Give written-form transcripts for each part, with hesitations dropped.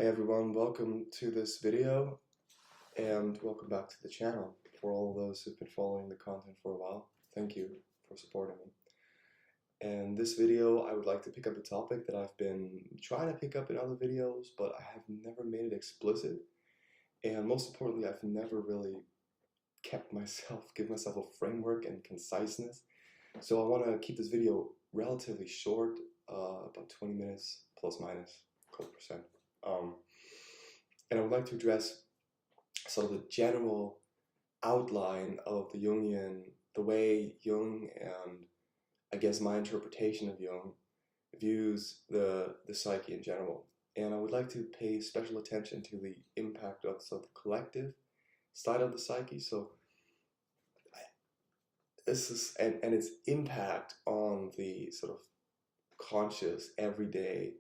Hi everyone, welcome to this video and welcome back to the channel. For all those who've been following the content for a while, thank you for supporting me. In this video I would like to pick up a topic that I've been trying to pick up in other videos, but I have never made it explicit, and most importantly I've never really give myself a framework and conciseness. So I want to keep this video relatively short, about 20 minutes plus minus a couple percent. And I would like to address sort of the general outline of the Jungian, the way Jung and I guess my interpretation of Jung views the psyche in general. And I would like to pay special attention to the impact of the collective side of the psyche. So this is and its impact on the sort of conscious, everyday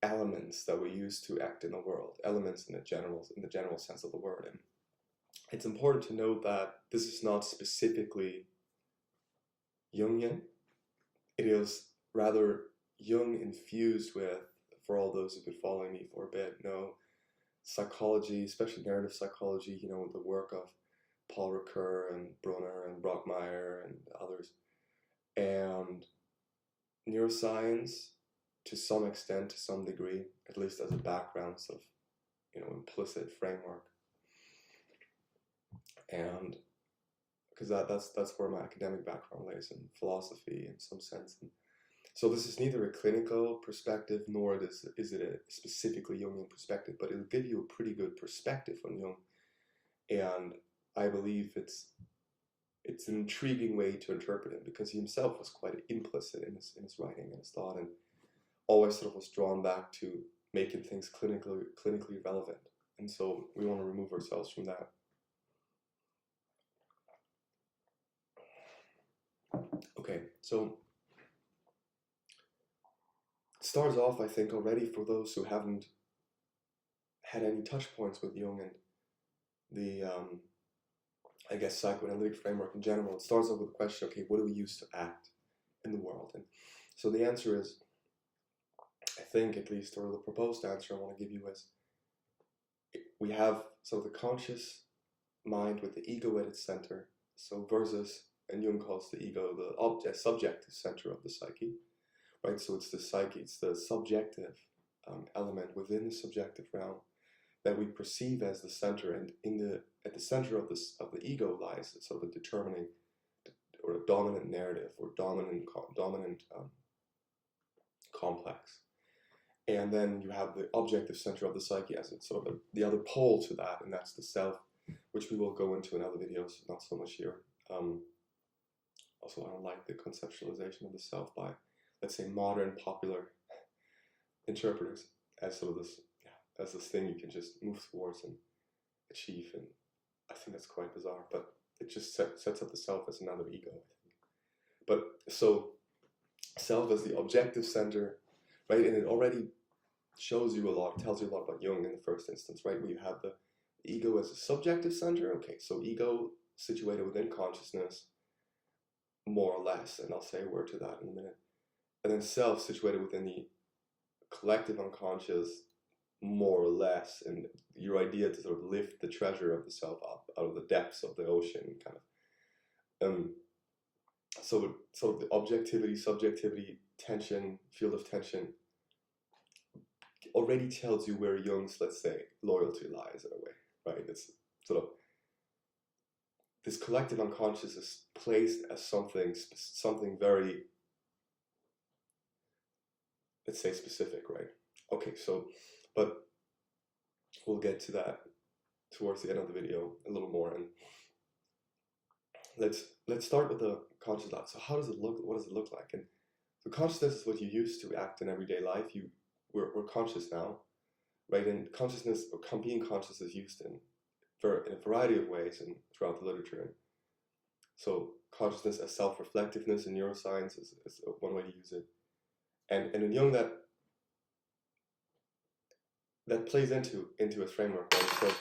elements that we use to act in the world, elements in the general sense of the word. And it's important to note that this is not specifically Jungian. It is rather Jung infused with, for all those who've been following me for a bit, know psychology, especially narrative psychology, the work of Paul Ricoeur and Brunner and Brockmeyer and others, and neuroscience to some extent, to some degree, at least as a background sort of, implicit framework. And because that's where my academic background lays, in philosophy in some sense. And so this is neither a clinical perspective nor is it a specifically Jungian perspective, but it'll give you a pretty good perspective on Jung. And I believe it's an intriguing way to interpret him, because he himself was quite implicit in his writing and his thought, and always sort of was drawn back to making things clinically relevant. And so we want to remove ourselves from that. Okay, so it starts off, I think, already for those who haven't had any touch points with Jung and the, I guess, psychoanalytic framework in general. It starts off with the question, okay, what do we use to act in the world? And so the answer is, I think at least, or the proposed answer I want to give you is, we have sort of the conscious mind with the ego at its center, so versus, and Jung calls the ego the subjective center of the psyche, right? So it's the psyche, it's the subjective element within the subjective realm that we perceive as the center, and at the center of the ego lies sort of a determining or a dominant narrative or dominant complex. And then you have the objective center of the psyche as it's sort of the other pole to that, and that's the self, which we will go into in other videos, not so much here. Also, I don't like the conceptualization of the self by, let's say, modern popular interpreters as sort of this, as this thing you can just move towards and achieve, and I think that's quite bizarre, but it just sets up the self as another ego, I think. But so, self as the objective center, right, and it already shows you a lot, tells you a lot about Jung in the first instance, right, where you have the ego as a subjective center. Okay, so ego situated within consciousness, more or less, and I'll say a word to that in a minute. And then self situated within the collective unconscious, more or less, and your idea to sort of lift the treasure of the self up out of the depths of the ocean, kind of. So sort of the objectivity, subjectivity, tension, field of tension, already tells you where Jung's, let's say, loyalty lies in a way, right? It's sort of, this collective unconscious is placed as something very, let's say, specific, right? Okay, so, but we'll get to that towards the end of the video a little more, and let's start with the conscious life. So how does it look? What does it look like? And so consciousness is what you use to act in everyday life. We're conscious now, right? And consciousness, or being conscious, is used in a variety of ways and throughout the literature. And so consciousness as self-reflectiveness in neuroscience is one way to use it. And in Jung that plays into a framework, right? So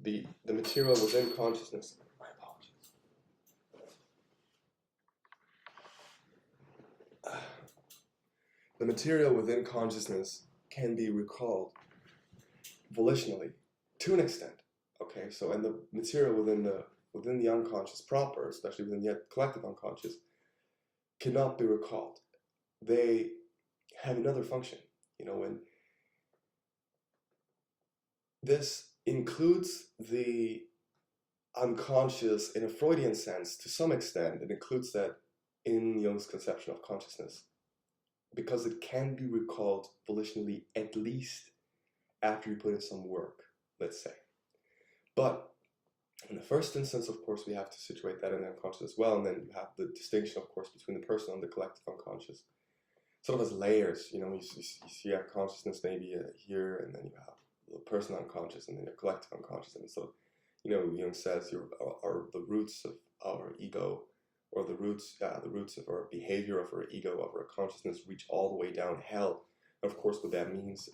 the material within consciousness. My apologies. the material within consciousness can be recalled volitionally to an extent. Okay, so and the material within the unconscious proper, especially within the collective unconscious, cannot be recalled. They have another function, and this includes the unconscious in a Freudian sense to some extent. It includes that in Jung's conception of consciousness, because it can be recalled volitionally, at least after you put in some work, let's say. But in the first instance, of course, we have to situate that in the unconscious as well, and then you have the distinction, of course, between the personal and the collective unconscious, sort of as layers. You see our consciousness maybe here, and then you have the personal unconscious, and then your collective unconscious, and so, Jung says are the roots of our ego, or the roots of our behavior, of our ego, of our consciousness, reach all the way down hell. And of course, what that means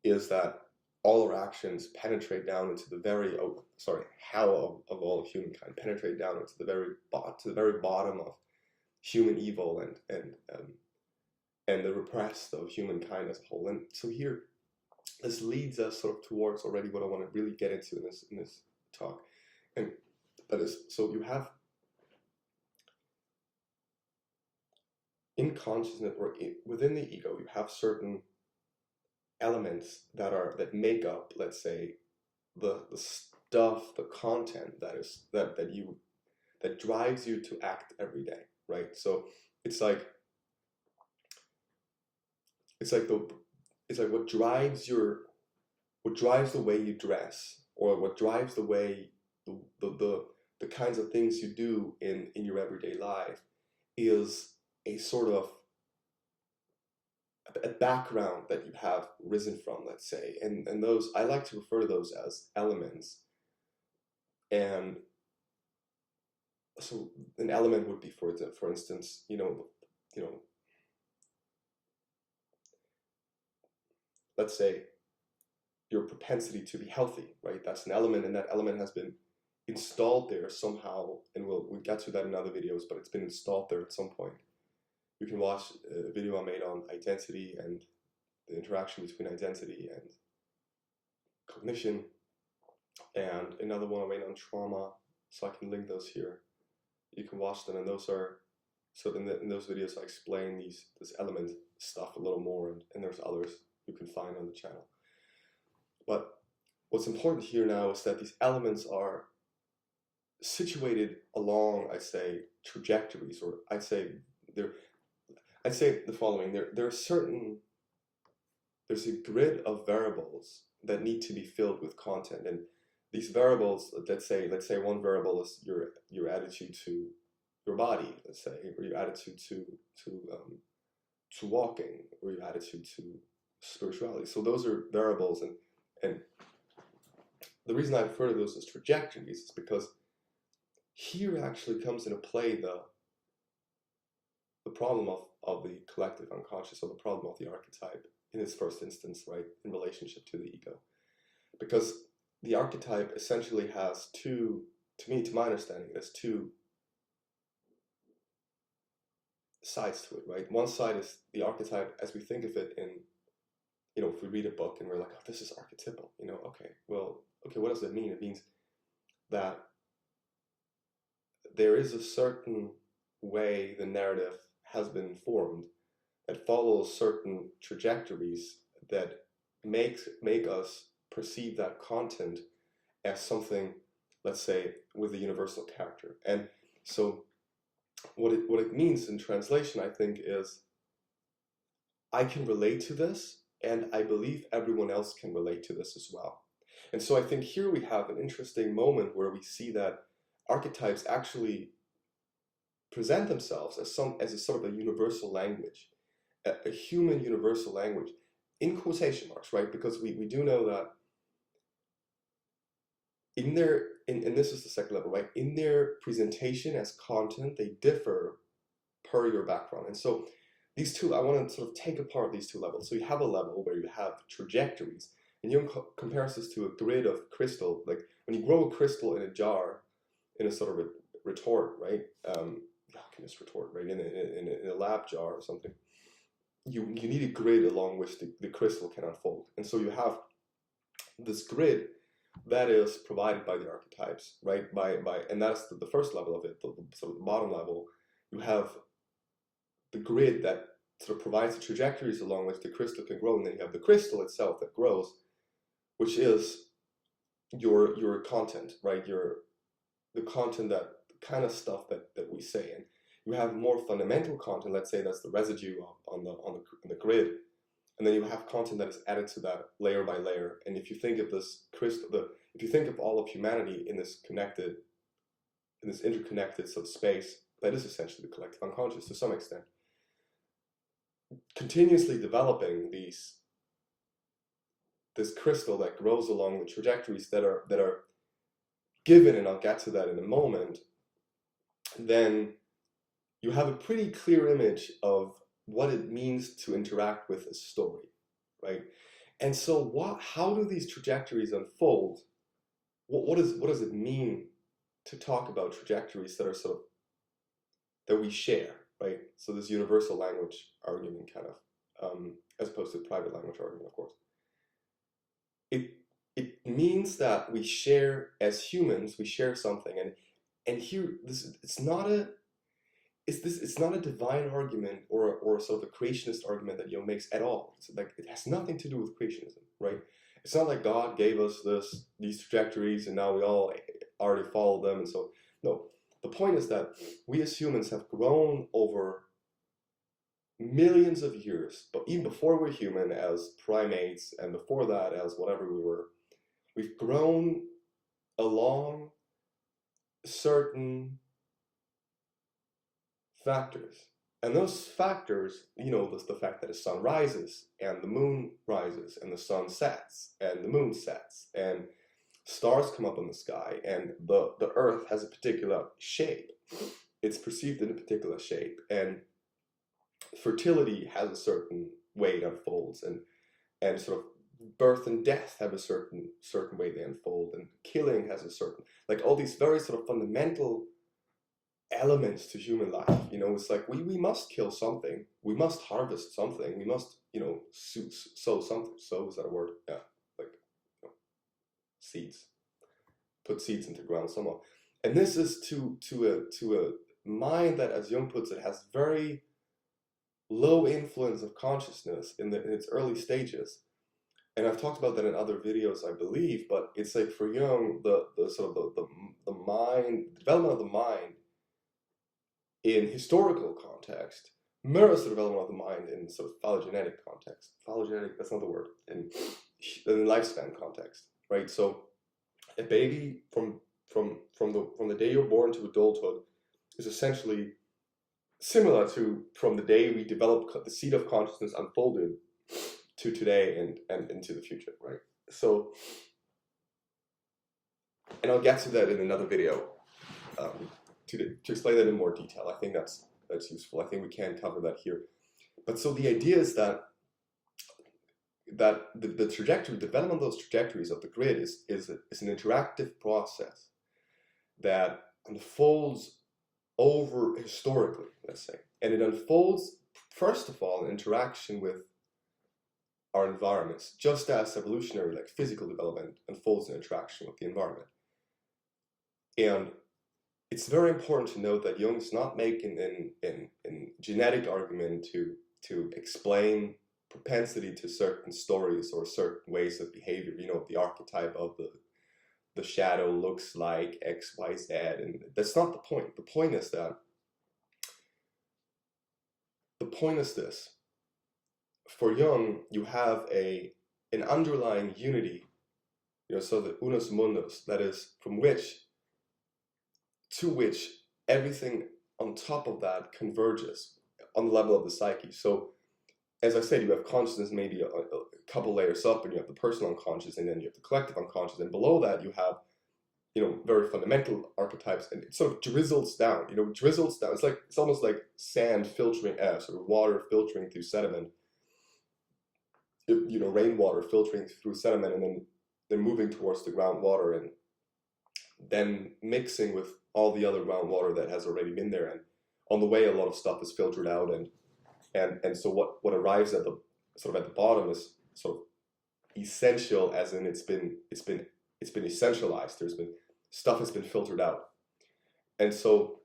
is that all our actions penetrate down into the very hell of all humankind, penetrate down into the very bottom of human evil and the repressed of humankind as a whole. And so here, this leads us sort of towards already what I want to really get into in this talk, and that is, so you have in consciousness, or within the ego, you have certain elements that make up, let's say, the stuff, the content that drives you to act every day, right? So it's like what drives the way you dress, or what drives the way the kinds of things you do in your everyday life, is a sort of a background that you have risen from, let's say, and those, I like to refer to those as elements. And so an element would be, for instance, let's say your propensity to be healthy, right? That's an element, and that element has been installed there somehow, and we'll get to that in other videos, but it's been installed there at some point. You can watch a video I made on identity and the interaction between identity and cognition, and another one I made on trauma, so I can link those here. You can watch them, and those are, so in those videos I explain this element stuff a little more, and there's others you can find on the channel. But what's important here now is that these elements are situated along, I'd say, trajectories, or I'd say the following: there's a grid of variables that need to be filled with content, and these variables, let's say one variable is your attitude to your body, let's say, or your attitude to walking, or your attitude to spirituality. So those are variables, and the reason I refer to those as trajectories is because here actually comes into play the problem of the collective unconscious, or the problem of the archetype in its first instance, right, in relationship to the ego. Because the archetype essentially has to my understanding, there's two sides to it, right? One side is the archetype as we think of it in, if we read a book and we're like, oh, this is archetypal, okay, what does that mean? It means that there is a certain way the narrative has been formed that follows certain trajectories that make us perceive that content as something, let's say, with a universal character. And so what it means in translation, I think, is I can relate to this, and I believe everyone else can relate to this as well. And so I think here we have an interesting moment where we see that archetypes actually present themselves as a sort of a universal language, a human universal language, in quotation marks, right? Because we do know that in their, and this is the second level, right? In their presentation as content, they differ per your background. And so these two, I want to sort of take apart these two levels. So you have a level where you have trajectories, and Jung compares this to a grid of crystal. Like when you grow a crystal in a jar, in a sort of retort, right? how can this retort, right? In a lab jar or something, you need a grid along which the crystal can unfold. And so you have this grid that is provided by the archetypes, right? And that's the first level of it, the sort of the bottom level. You have the grid that sort of provides the trajectories along which the crystal can grow, and then you have the crystal itself that grows, which is your content, right? The content, that kind of stuff that we say. And you have more fundamental content, let's say that's the residue on the grid, and then you have content that is added to that layer by layer. And if you think of this crystal, if you think of all of humanity in this interconnected sort of space, that is essentially the collective unconscious to some extent, continuously developing this crystal that grows along the trajectories that are given, and I'll get to that in a moment, then you have a pretty clear image of what it means to interact with a story, right? And so how do these trajectories unfold? What does it mean to talk about trajectories that are sort of, that we share, right? So this universal language argument kind of, as opposed to private language argument, of course. It means that we share, as humans, we share something, and here it's not a divine argument or sort of a creationist argument that Jung makes at all. It's like it has nothing to do with creationism, right? It's not like God gave us these trajectories and now we all already follow them, and so no. The point is that we as humans have grown over millions of years, but even before we're human, as primates, and before that as whatever we were, we've grown along certain factors. And those factors, the fact that the sun rises and the moon rises and the sun sets and the moon sets and stars come up in the sky and the earth has a particular shape. It's perceived in a particular shape, and fertility has a certain way it unfolds, and sort of birth and death have a certain way they unfold, and killing has a certain, like all these very sort of fundamental elements to human life. It's like we must kill something, we must harvest something, we must sow something. Sow, is that a word? Yeah, like seeds, put seeds into the ground somehow. And this is to a mind that, as Jung puts it, has very low influence of consciousness in its early stages. And I've talked about that in other videos, I believe, but it's like for Jung, the sort of the mind, the development of the mind in historical context mirrors the development of the mind in sort of phylogenetic context. Phylogenetic, that's not the word, in lifespan context, right? So a baby from the day you're born to adulthood is essentially similar to from the day we developed, the seed of consciousness unfolded, to today and into the future, right? So, and I'll get to that in another video, to explain that in more detail. I think that's useful. I think we can cover that here. But so the idea is that the trajectory, development of those trajectories of the grid is an interactive process that unfolds over historically, let's say. And it unfolds, first of all, in interaction with our environments, just as evolutionary, like physical development, unfolds in interaction with the environment. And it's very important to note that Jung is not making an genetic argument to explain propensity to certain stories or certain ways of behavior. The archetype of the shadow looks like X, Y, Z, and that's not the point. The point is this. For Jung, you have an underlying unity, so the unus mundus, that is, to which everything on top of that converges on the level of the psyche. So, as I said, you have consciousness maybe a couple layers up, and you have the personal unconscious, and then you have the collective unconscious, and below that you have, very fundamental archetypes, and it sort of drizzles down. It's almost like sand filtering, sort of water filtering through sediment. Rainwater filtering through sediment, and then moving towards the groundwater, and then mixing with all the other groundwater that has already been there. And on the way a lot of stuff is filtered out, and so what arrives at the sort of at the bottom is sort of essential, as in it's been essentialized. There's been stuff has been filtered out, and so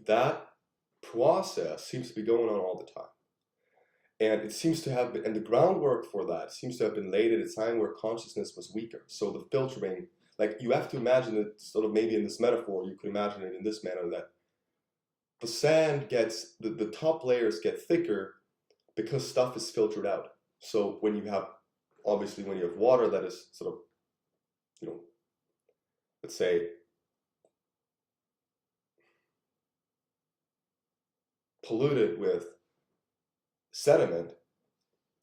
that process seems to be going on all the time. And it seems to have been, and the groundwork for that seems to have been laid at a time where consciousness was weaker. So the filtering, like you have to imagine it sort of maybe in this metaphor, you could imagine it in this manner, that the sand gets, the top layers get thicker because stuff is filtered out. So when you have, obviously when you have water that is sort of, you know, let's say, polluted with sediment,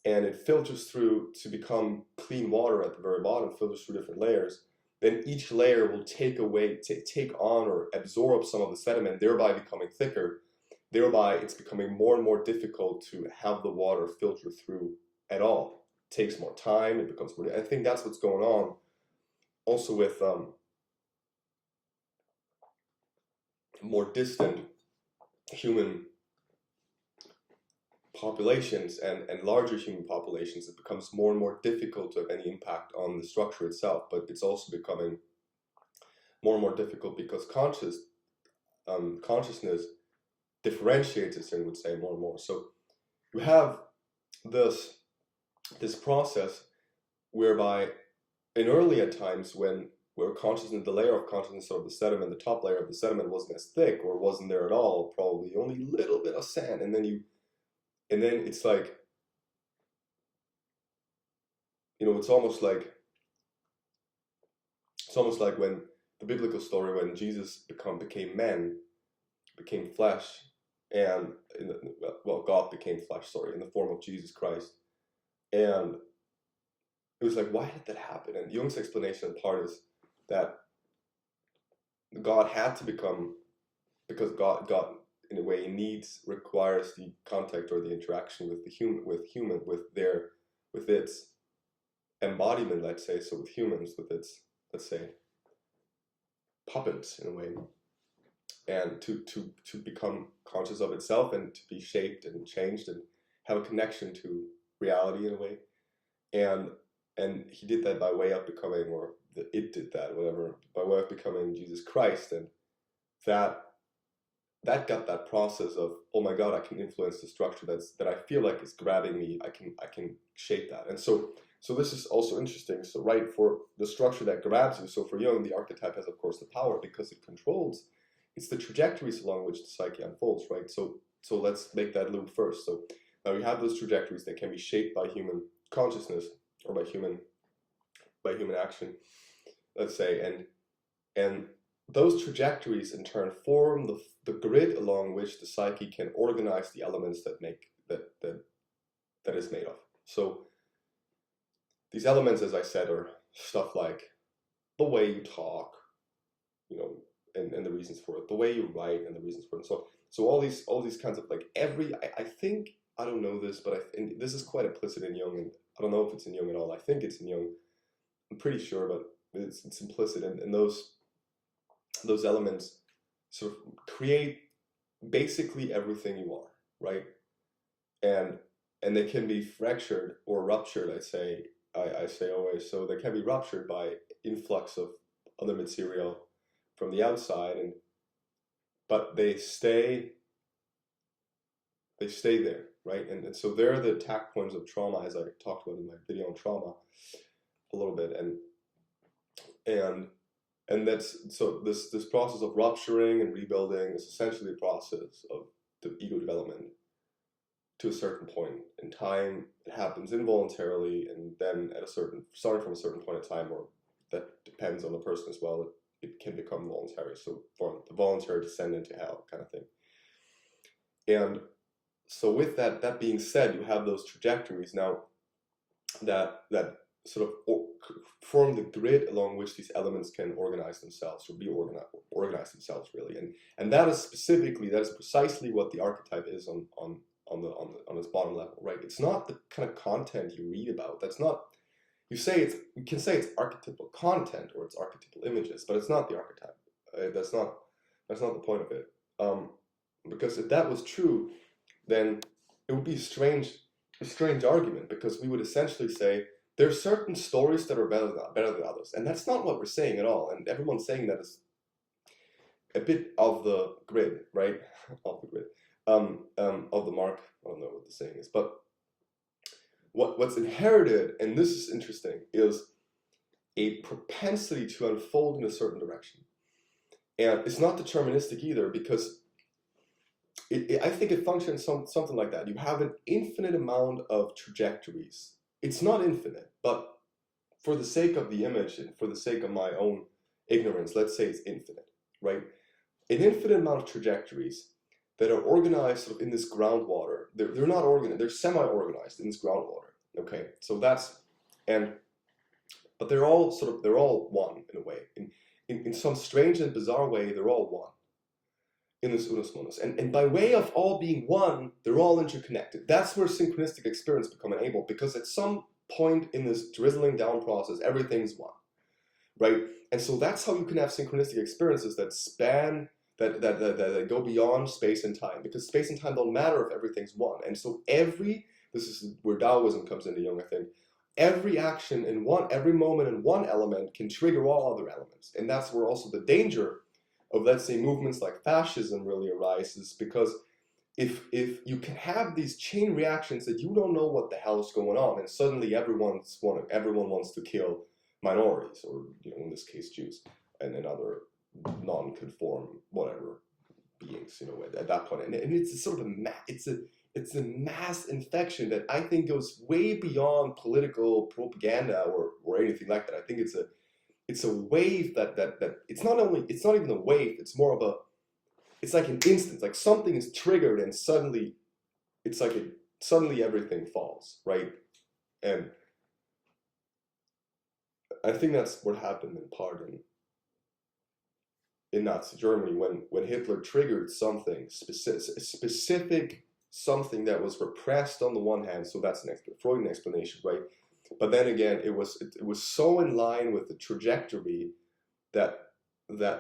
and it filters through to become clean water at the very bottom, filters through different layers, then each layer will take on or absorb some of the sediment, thereby becoming thicker. Thereby, it's becoming more and more difficult to have the water filter through at all. It takes more time, it becomes more, I think that's what's going on also with more distant human populations and larger human populations. It becomes more and more difficult to have any impact on the structure itself, but it's also becoming more and more difficult because consciousness differentiates itself, I would say, more and more. So you have this process whereby in earlier times where consciousness, the layer of consciousness of the sediment, the top layer of the sediment wasn't as thick or wasn't there at all, probably only a little bit of sand, and then it's like, you know, it's almost like when the biblical story, when Jesus became flesh, and God became flesh, in the form of Jesus Christ. And it was like, why did that happen? And Jung's explanation in part is that God had to become, because God in a way requires the contact or the interaction with its embodiment, let's say, so with humans, with its, let's say, puppets in a way, and to become conscious of itself and to be shaped and changed and have a connection to reality in a way. And he did that by way of becoming, or it did that, whatever, by way of becoming Jesus Christ. And that got that process of, oh my God, I can influence the structure that I feel like is grabbing me. I can shape that. And so this is also interesting. So right, for the structure that grabs you, so for Jung, the archetype has, of course, the power because it controls, it's the trajectories along which the psyche unfolds, right? So let's make that loop first. So now we have those trajectories that can be shaped by human consciousness or by human action, let's say, and those trajectories in turn form the grid along which the psyche can organize the elements that is made of. So these elements, as I said, are stuff like the way you talk, you know, and the reasons for it, the way you write and the reasons for it. So all these kinds of, like, I think, I don't know this, but and this is quite implicit in Jung, and I don't know if it's in Jung at all. I think it's in Jung. I'm pretty sure, but it's implicit, and those elements sort of create basically everything you are, right? And they can be fractured or ruptured, I say always. So they can be ruptured by influx of other material from the outside, but they stay there, right? And so they're the attack points of trauma, as I talked about in my video on trauma a little bit, and that's, so this process of rupturing and rebuilding is essentially a process of the ego development to a certain point in time. It happens involuntarily, and then starting from a certain point in time, or that depends on the person as well, it can become voluntary. So for the voluntary descent into hell kind of thing. And so with that being said, you have those trajectories now that sort of form the grid along which these elements can organize themselves, or organize themselves, really. And that is precisely what the archetype is on its bottom level, right? It's not the kind of content you read about. That's not, you can say it's archetypal content or it's archetypal images, but it's not the archetype. That's not the point of it. Because if that was true, then it would be a strange argument, because we would essentially say there are certain stories that are better than others, and that's not what we're saying at all. And everyone saying that is a bit of the grid, right? Of the grid, of the mark. I don't know what the saying is, but what's inherited, and this is interesting, is a propensity to unfold in a certain direction, and it's not deterministic either, because I think it functions something like that. You have an infinite amount of trajectories. It's not infinite, but for the sake of the image and for the sake of my own ignorance, let's say it's infinite, right? An infinite amount of trajectories that are organized sort of in this groundwater. They're not organized, they're semi-organized in this groundwater, okay? So that's, but they're all one in a way. In some strange and bizarre way, they're all one in this unus monus. And by way of all being one, they're all interconnected. That's where synchronistic experience become enabled, because at some point in this drizzling down process, everything's one, right? And so that's how you can have synchronistic experiences that span, that go beyond space and time, because space and time don't matter if everything's one. And so this is where Taoism comes into Jung, I think. Every action in every moment in one element can trigger all other elements. And that's where also the danger of, let's say, movements like fascism really arises, because if you can have these chain reactions that you don't know what the hell is going on, and suddenly everyone wants to kill minorities, or in this case Jews, and other non-conform whatever beings, at that point, and it's a sort of it's a mass infection that I think goes way beyond political propaganda or anything like that. I think it's a wave that it's not even a wave, it's more of it's like an instant, like something is triggered and suddenly suddenly everything falls, right? And I think that's what happened in part in Nazi Germany when Hitler triggered something specific, something that was repressed on the one hand. So that's an Freudian explanation, right? But then again, it was so in line with the trajectory that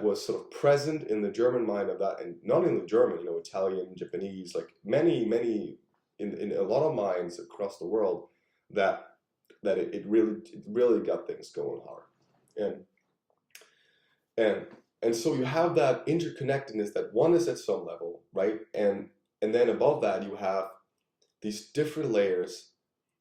was sort of present in the German mind of that, and not only German, Italian, Japanese, like many in a lot of minds across the world, that it really got things going hard, and so you have that interconnectedness, that one is at some level, right, and then above that you have these different layers,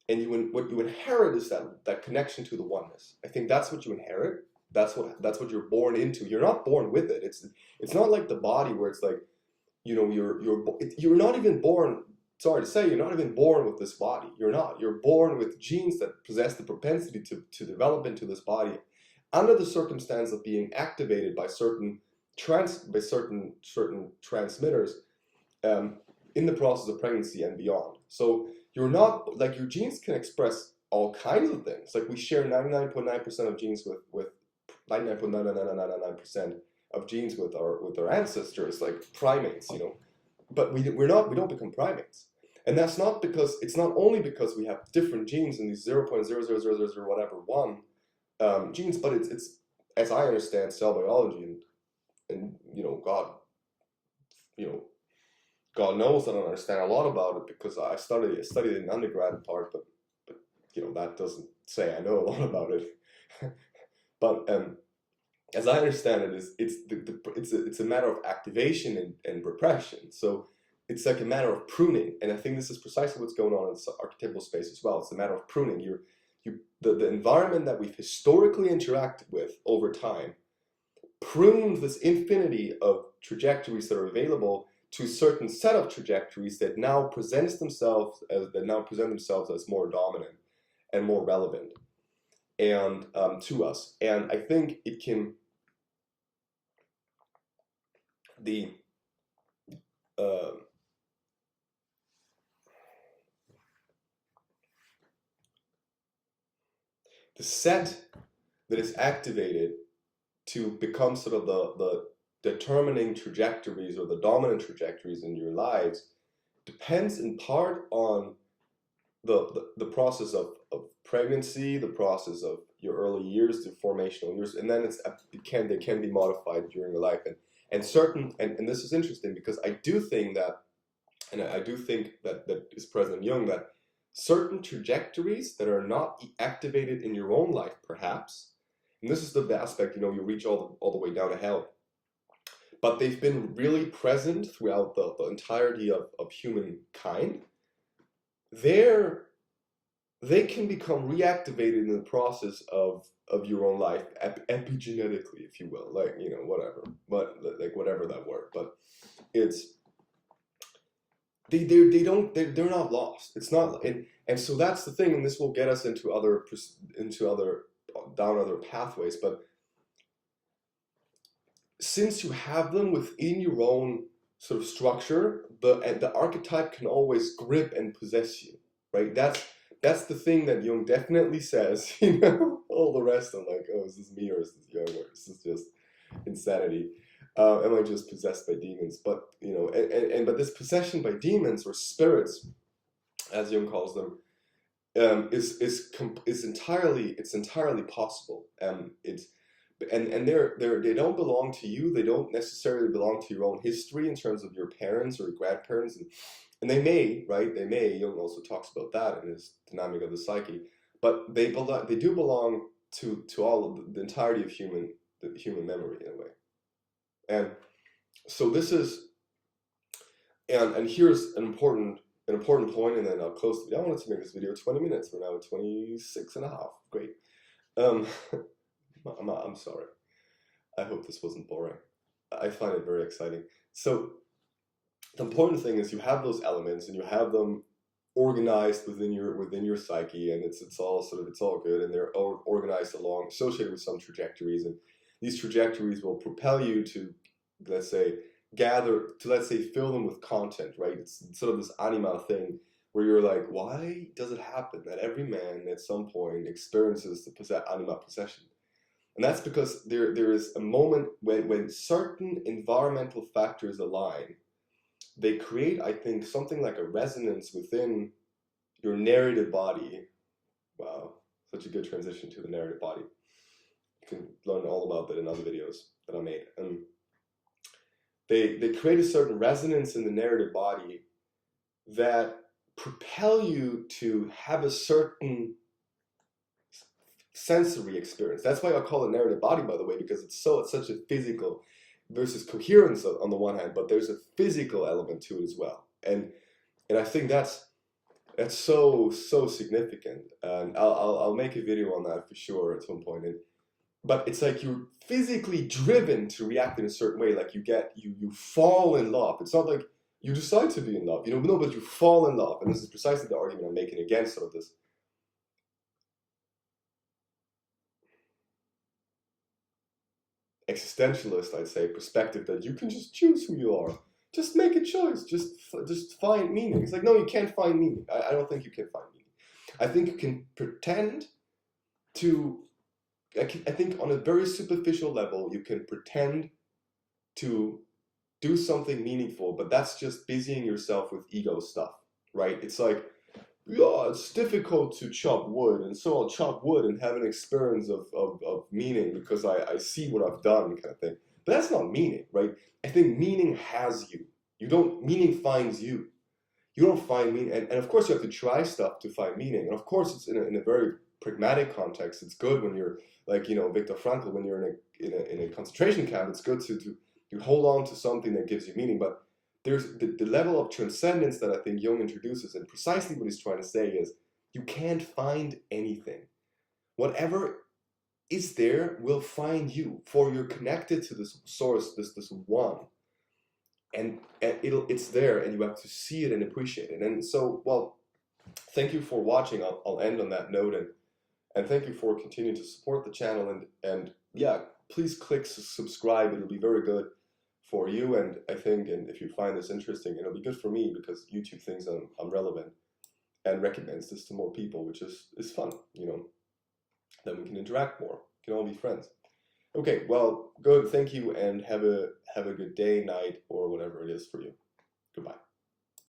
and what you inherit is that connection to the oneness. I think that's what you inherit. That's what you're born into. You're not born with it. It's not like the body where it's like, you're not even born. Sorry to say, you're not even born with this body. You're not. You're born with genes that possess the propensity to develop into this body, under the circumstance of being activated by certain transmitters in the process of pregnancy and beyond. So you're not, like, your genes can express all kinds of things. Like, we share 99.9% of genes with 99.99999% of genes with our ancestors, like primates, But we don't become primates, and that's not because it's not only because we have different genes in these 0.00000 whatever one genes, but it's as I understand cell biology, and God knows I don't understand a lot about it, because I studied it in undergrad in part, but that doesn't say I know a lot about it. But as I understand it, it's a matter of activation and repression. So it's like a matter of pruning, and I think this is precisely what's going on in the archetypal space as well. It's a matter of pruning. The environment that we've historically interacted with over time pruned this infinity of trajectories that are available to a certain set of trajectories that now present themselves as more dominant and more relevant and to us. And I think it can the set that is activated to become sort of the determining trajectories or the dominant trajectories in your lives depends in part on the process of pregnancy, the process of your early years, the formational years, and then they can be modified during your life. And certain, and this is interesting because I do think that, and I do think that is present in Jung, that certain trajectories that are not activated in your own life, perhaps, and this is the aspect, you know, you reach all the way down to hell, but they've been really present throughout the entirety of humankind, they can become reactivated in the process of your own life, epigenetically, if you will, like, you know, whatever, but like whatever that word, but it's, they're not lost. It's not, and so that's the thing, and this will get us into other down other pathways, but since you have them within your own sort of structure, the archetype can always grip and possess you, right? That's the thing that Jung definitely says, you know. All the rest I'm like, oh, is this me or is this Jung, or is this just insanity? Am I just possessed by demons? But, you know, but this possession by demons or spirits, as Jung calls them, is entirely possible. They don't belong to you. They don't necessarily belong to your own history in terms of your parents or grandparents, and they may, right? They may. Jung also talks about that in his Dynamic of the Psyche, but they do belong to all of the entirety of the human memory in a way. And so this is, and here's an important point, and then I'll close the video. I wanted to make this video 20 minutes. We're now at 26 and a half. Great. I'm sorry. I hope this wasn't boring. I find it very exciting. So the important thing is you have those elements and you have them organized within your psyche, and it's all good, and they're organized along, associated with some trajectories, and these trajectories will propel you to, let's say, fill them with content, right? It's sort of this anima thing where you're like, why does it happen that every man at some point experiences the anima possession? And that's because there is a moment when certain environmental factors align. They create, I think, something like a resonance within your narrative body. Wow, such a good transition to the narrative body. You can learn all about that in other videos that I made. And they create a certain resonance in the narrative body that propel you to have a certain sensory experience. That's why I call it narrative body, by the way, because it's such a physical versus coherence on the one hand, but there's a physical element to it as well. And I think that's so significant. And I'll make a video on that for sure at some point. But it's like you're physically driven to react in a certain way. Like you fall in love. It's not like you decide to be in love, you know, no, but you fall in love. And this is precisely the argument I'm making against sort of this existentialist, I'd say, perspective that you can just choose who you are. Just make a choice. Just find meaning. It's like, no, you can't find meaning. I don't think you can find meaning. I think you can pretend to, I think on a very superficial level, you can pretend to do something meaningful, but that's just busying yourself with ego stuff, right? It's like, yeah, it's difficult to chop wood, and so I'll chop wood and have an experience of meaning because I see what I've done, kind of thing. But that's not meaning, right? I think meaning has you. Meaning finds you. You don't find meaning, and of course you have to try stuff to find meaning, and of course it's in a very pragmatic context. It's good when you're like, you know, Viktor Frankl, when you're in a concentration camp. It's good to hold on to something that gives you meaning, but there's the level of transcendence that I think Jung introduces, and precisely what he's trying to say is you can't find anything. Whatever is there will find you, for you're connected to this source, this one, and it's there, and you have to see it and appreciate it. And so, well, thank you for watching. I'll end on that note, and thank you for continuing to support the channel, and yeah, please click subscribe. It'll be very good for you, and I think, and if you find this interesting, it'll be good for me because YouTube thinks I'm relevant and recommends this to more people, which is fun, you know. Then we can interact more. We can all be friends. Okay, well, good. Thank you, and have a good day, night, or whatever it is for you. Goodbye.